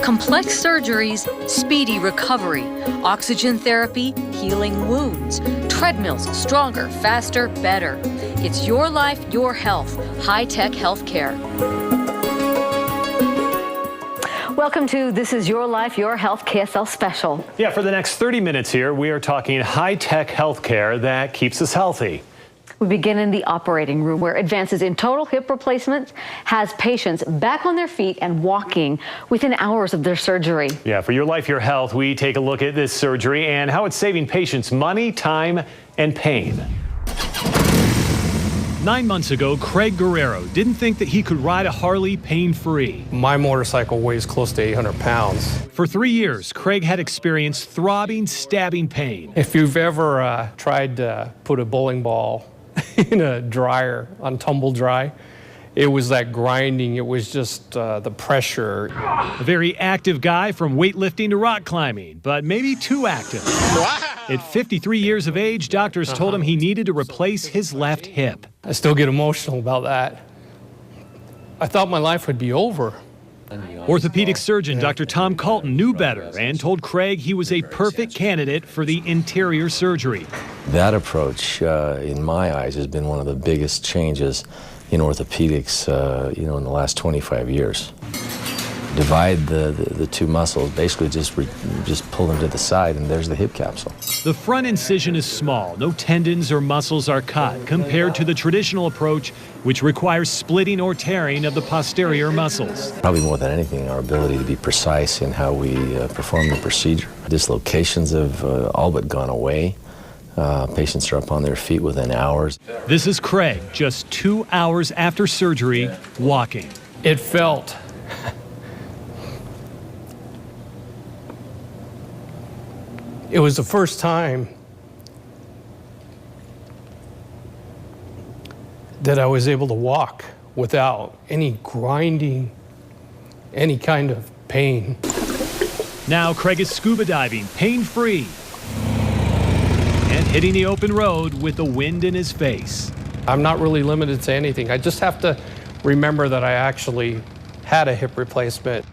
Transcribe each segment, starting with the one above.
Complex surgeries, speedy recovery, oxygen therapy, healing wounds, treadmills, stronger, faster, better. It's your life, your health. High-tech healthcare. Welcome to This Is Your Life, Your Health KSL special. Yeah, for the next 30 minutes here, we are talking high-tech healthcare that keeps us healthy. We begin in the operating room, where advances in total hip replacements has patients back on their feet and walking within hours of their surgery. Yeah, for Your Life, Your Health, we take a look at this surgery and how it's saving patients money, time, and pain. 9 months ago, Craig Guerrero didn't think that he could ride a Harley pain-free. My motorcycle weighs close to 800 pounds. For 3 years, Craig had experienced throbbing, stabbing pain. If you've ever tried to put a bowling ball in a dryer on tumble dry, it was that grinding. It was just the pressure. A very active guy from weightlifting to rock climbing, but maybe too active. Wow. At 53 years of age, doctors told him he needed to replace his left hip. I still get emotional about that. I thought my life would be over. Orthopedic surgeon Dr. Tom Calton knew better and told Craig he was a perfect candidate for the interior surgery. That approach, in my eyes, has been one of the biggest changes in orthopedics, in the last 25 years. Divide the two muscles, basically just pull them to the side, and there's the hip capsule. The front incision is small. No tendons or muscles are cut, compared to the traditional approach, which requires splitting or tearing of the posterior muscles. Probably more than anything, our ability to be precise in how we perform the procedure. Dislocations have all but gone away. Patients are up on their feet within hours. This is Craig, just 2 hours after surgery, walking. It felt it was the first time that I was able to walk without any grinding, any kind of pain. Now Craig is scuba diving, pain-free, and hitting the open road with the wind in his face. I'm not really limited to anything. I just have to remember that I actually had a hip replacement.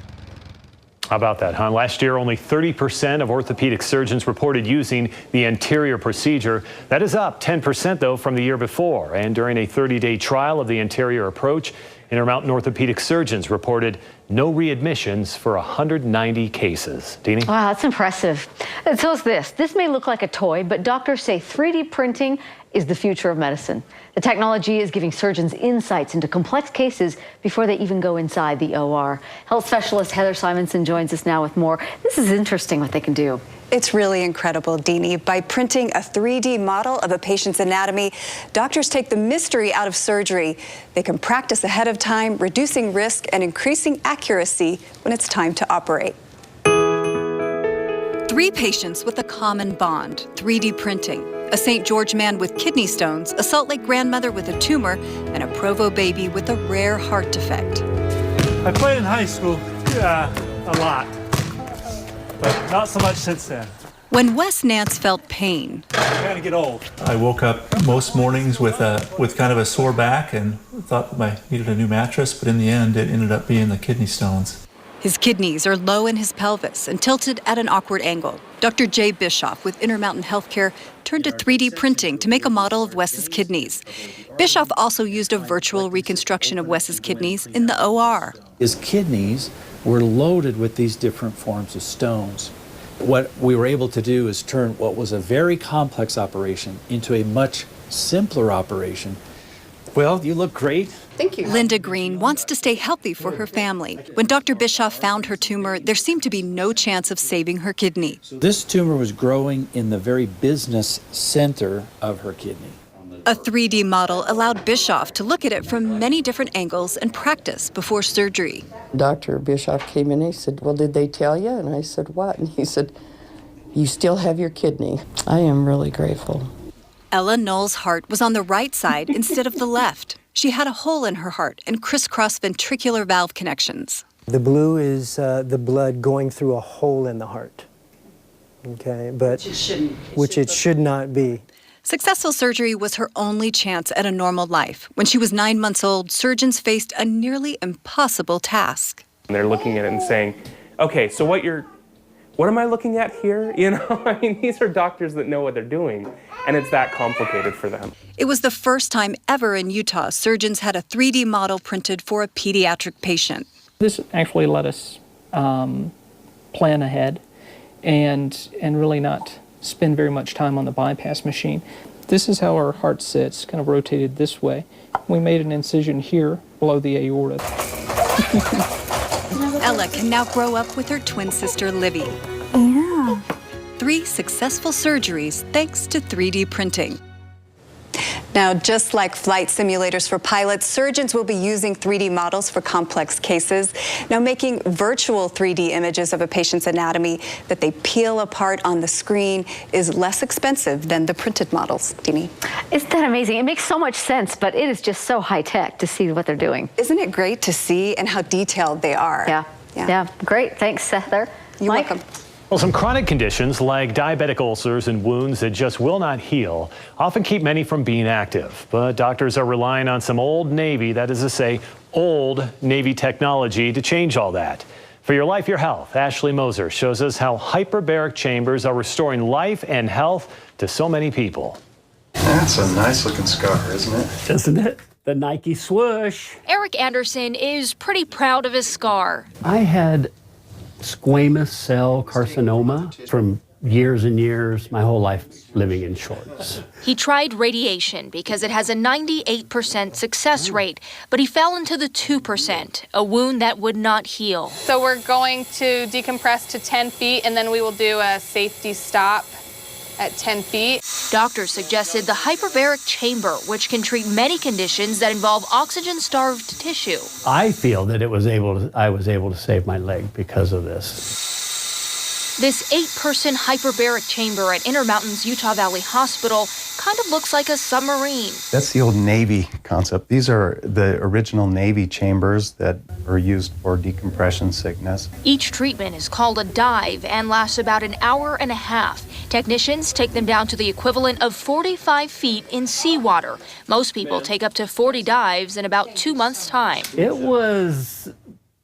How about that, huh? Last year, only 30% of orthopedic surgeons reported using the anterior procedure. That is up 10%, though, from the year before. And during a 30-day trial of the anterior approach, Intermountain orthopedic surgeons reported no readmissions for 190 cases. Deanie? Wow, that's impressive. And so is this. This may look like a toy, but doctors say 3D printing is the future of medicine. The technology is giving surgeons insights into complex cases before they even go inside the OR. Health specialist Heather Simonson joins us now with more. This is interesting what they can do. It's really incredible, Deanie. By printing a 3D model of a patient's anatomy, doctors take the mystery out of surgery. They can practice ahead of time, reducing risk and increasing accuracy when it's time to operate. 3 patients with a common bond, 3D printing. A St. George man with kidney stones, a Salt Lake grandmother with a tumor, and a Provo baby with a rare heart defect. I played in high school, a lot, but not so much since then. When Wes Nance felt pain, I'm trying to get old. I woke up most mornings with kind of a sore back and thought I needed a new mattress, but in the end it ended up being the kidney stones. his kidneys are low in his pelvis and tilted at an awkward angle. Dr. Jay Bischoff with Intermountain Healthcare turned to 3D printing to make a model of Wes's kidneys. Bischoff also used a virtual reconstruction of Wes's kidneys in the OR. His kidneys were loaded with these different forms of stones. What we were able to do is turn what was a very complex operation into a much simpler operation. Well, you look great. Thank you. Linda Green wants to stay healthy for her family. When Dr. Bischoff found her tumor, there seemed to be no chance of saving her kidney. This tumor was growing in the very business center of her kidney. A 3D model allowed Bischoff to look at it from many different angles and practice before surgery. Dr. Bischoff came in and he said, "Well, did they tell you?" And I said, "What?" And he said, "You still have your kidney." I am really grateful. Ella Knoll's heart was on the right side instead of the left. She had a hole in her heart and crisscross ventricular valve connections. The blue is the blood going through a hole in the heart, okay, but which it should not be. Successful surgery was her only chance at a normal life. When she was 9 months old, surgeons faced a nearly impossible task. They're looking at it and saying, okay, so what am I looking at here? You know, I mean, these are doctors that know what they're doing, and it's that complicated for them. It was the first time ever in Utah surgeons had a 3D model printed for a pediatric patient. This actually let us plan ahead and really not spend very much time on the bypass machine. This is how our heart sits, kind of rotated this way. We made an incision here below the aorta. Ella can now grow up with her twin sister, Livy. Yeah. 3 successful surgeries thanks to 3D printing. Now, just like flight simulators for pilots, surgeons will be using 3D models for complex cases. Now, making virtual 3D images of a patient's anatomy that they peel apart on the screen is less expensive than the printed models. Deanie? Isn't that amazing? It makes so much sense, but it is just so high-tech to see what they're doing. Isn't it great to see and how detailed they are? Yeah. Great. Thanks, Heather. You're Mike? welcome. Well, some chronic conditions like diabetic ulcers and wounds that just will not heal often keep many from being active. But doctors are relying on some old Navy, that is to say, old Navy technology to change all that. For Your Life, Your Health, Ashley Moser shows us how hyperbaric chambers are restoring life and health to so many people. That's a nice looking scar, isn't it? Isn't it? The Nike swoosh. Eric Anderson is pretty proud of his scar. I had squamous cell carcinoma from years and years, my whole life living in shorts. He tried radiation because it has a 98% success rate, but he fell into the 2%, a wound that would not heal. So we're going to decompress to 10 feet, and then we will do a safety stop at 10 feet. Doctors suggested the hyperbaric chamber, which can treat many conditions that involve oxygen-starved tissue. I feel that I was able to save my leg because of this. This 8-person hyperbaric chamber at Intermountain's Utah Valley Hospital kind of looks like a submarine. That's the old Navy concept. These are the original Navy chambers that are used for decompression sickness. Each treatment is called a dive and lasts about an hour and a half. Technicians take them down to the equivalent of 45 feet in seawater. Most people take up to 40 dives in about 2 months' time. It was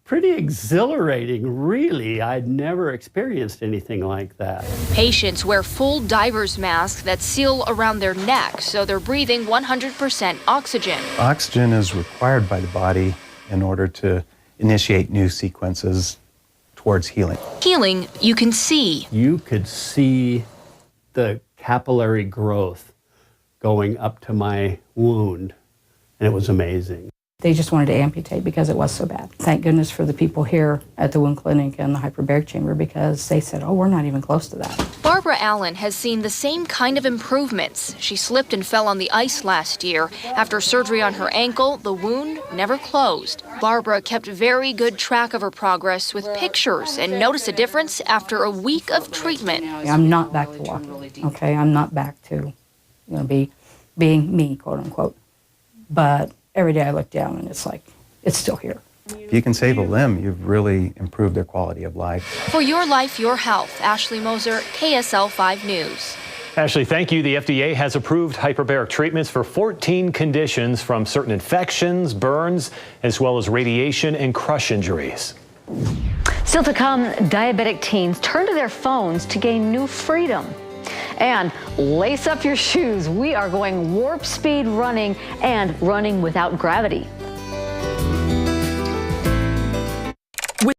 pretty exhilarating, really. I'd never experienced anything like that. Patients wear full diver's masks that seal around their neck, so they're breathing 100% oxygen. Oxygen is required by the body in order to initiate new sequences towards healing. Healing you can see. You could see the capillary growth going up to my wound, and it was amazing. They just wanted to amputate because it was so bad. Thank goodness for the people here at the wound clinic and the hyperbaric chamber, because they said, oh, we're not even close to that. Barbara Allen has seen the same kind of improvements. She slipped and fell on the ice last year. After surgery on her ankle, the wound never closed. Barbara kept very good track of her progress with pictures and noticed a difference after a week of treatment. I'm not back to walking, okay? I'm not back to, being me, quote unquote. But every day I look down and it's like, it's still here. If you can save a limb, you've really improved their quality of life. For Your Life, Your Health, Ashley Moser, KSL 5 News. Ashley, thank you. The FDA has approved hyperbaric treatments for 14 conditions, from certain infections, burns, as well as radiation and crush injuries. Still to come, diabetic teens turn to their phones to gain new freedom. And lace up your shoes. We are going warp speed running and running without gravity.